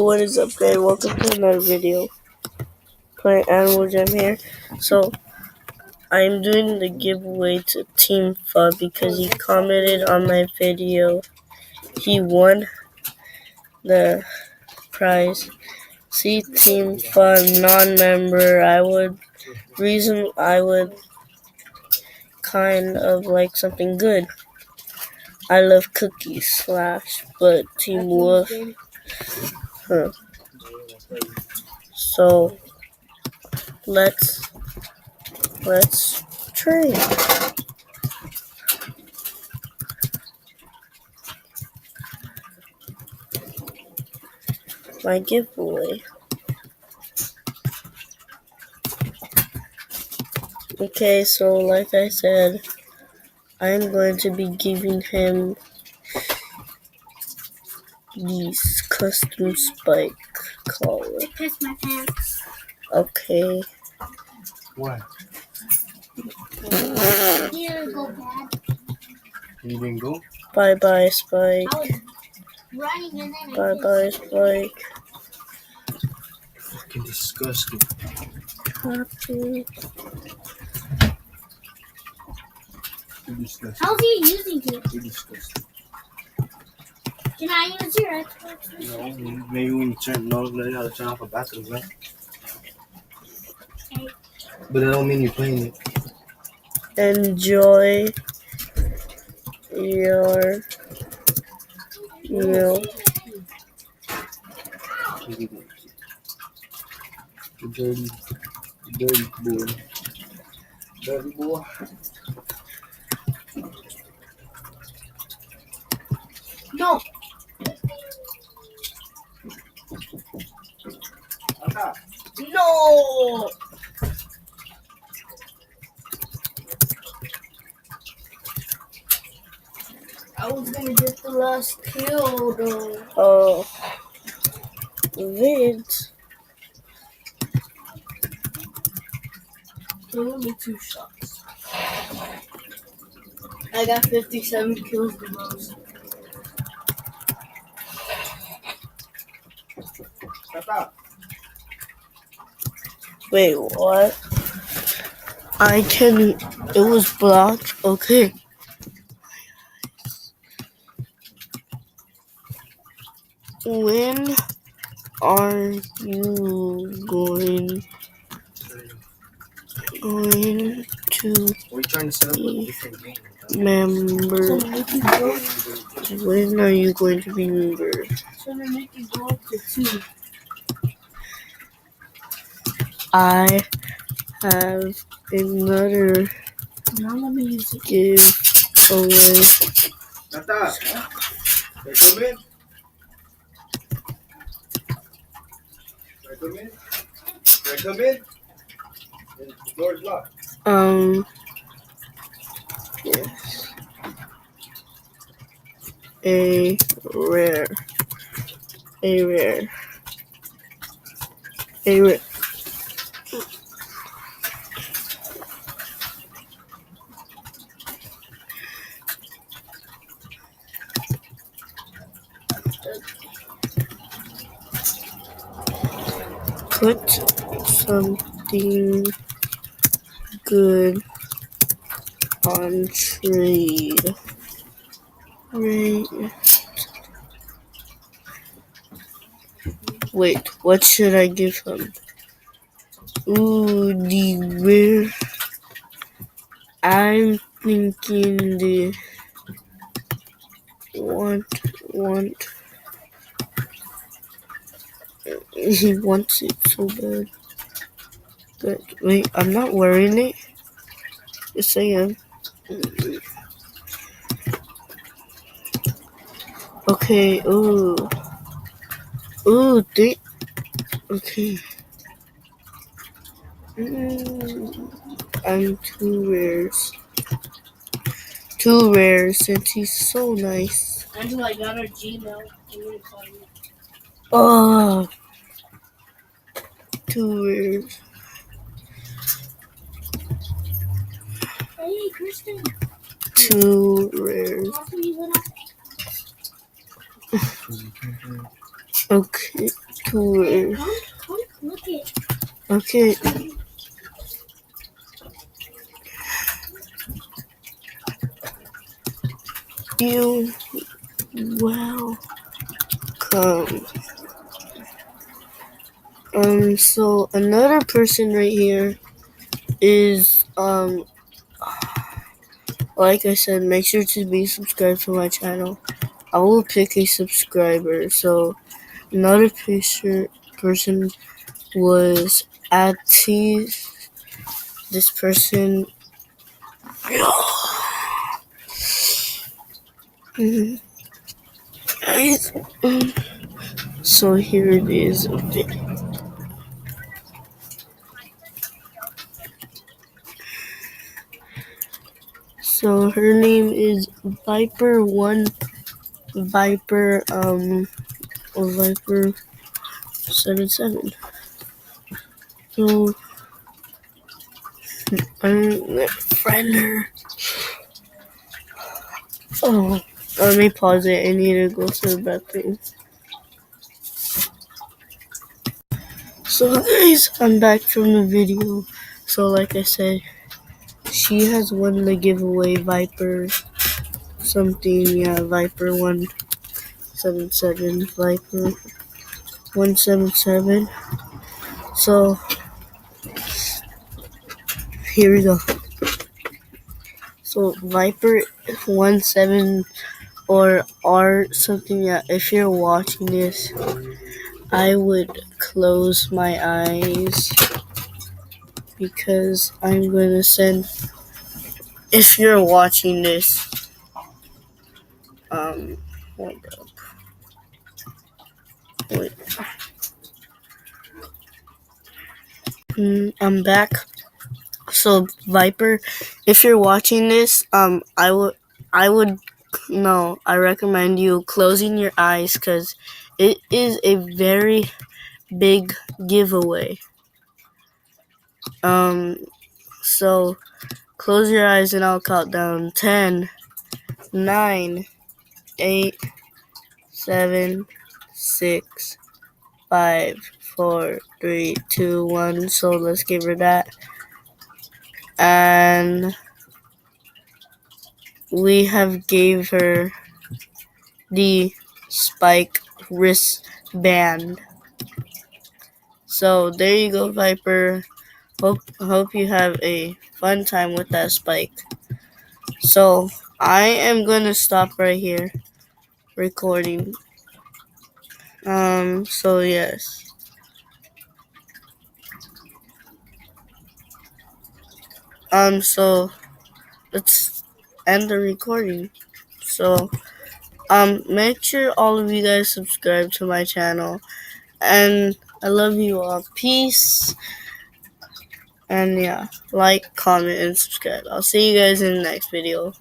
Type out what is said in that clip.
what is up, guys? Welcome to another video. Playing Animal Jam here. So, I'm doing the giveaway to Team Fun because he commented on my video. He won the prize. See, Team Fun, non-member. I would kind of like something good. I love cookies / but Team Wolf. So let's trade. My giveaway. Okay, so like I said, I'm going to be giving him these custom spike collar. I pissed my pants. Okay. What? You didn't go bad. You didn't go? Bye-bye, Spike. I was running and then Bye-bye, Spike. Fucking disgusting. Happy. You're disgusting. how's he using it? You're disgusting. Can I use your Xbox? No, maybe when you learn how to turn off a battery, right? Okay. But that don't mean you're playing it. Enjoy your meal. Dirty boy. Dirty boy. No. No. I was gonna get the last kill though. Vids. Only 2 shots. I got 57 kills the most. Wait, what? It was blocked? Okay. When are you going to We're trying to set up a different game. member? When are you going to be member? So to make it go up to 2. I have another Now let me use it. giveaway. Tata! Can I come in? Can I come in? Can I come in? The door is locked. Yes. A rare. Put something good on trade. Wait, what should I give him? Ooh, the rare. I'm thinking the want. He wants it so bad. But wait, I'm not wearing it. Yes, I am. Okay. Ooh. Okay. I'm too rare since he's so nice. Angela, I got her Gmail. I'm gonna call you. Oh, too rare. Hey, Kristen. Too rare. Okay. tour. Come, look it. Okay. You welcome. So another person right here is like I said, make sure to be subscribed to my channel. I will pick a subscriber. So another person was at this person. So here it is. So her name is Viper1 Viper or Viper 77. So I'm friend her. Oh, let me pause it. I need to go to the bathroom. So guys, I'm back from the video. So like I said, she has won the giveaway Viper something. Yeah, Viper 177. Viper 177. So here we go. So Viper 17 or R something. Yeah, if you're watching this, I would close my eyes because I'm gonna send. If you're watching this, hold up. Wait. I'm back. So Viper, if you're watching this, I recommend you closing your eyes because it is a very big giveaway. So close your eyes and I'll count down 10, 9, 8, 7, 6, 5, 4, 3, 2, 1. So let's give her that. And we have gave her the Spike wristband. So there you go, Viper. Hope you have a fun time with that Spike. So I am gonna stop right here recording. So yes. So let's end the recording. So make sure all of you guys subscribe to my channel. And I love you all. Peace. And yeah, like, comment, and subscribe. I'll see you guys in the next video.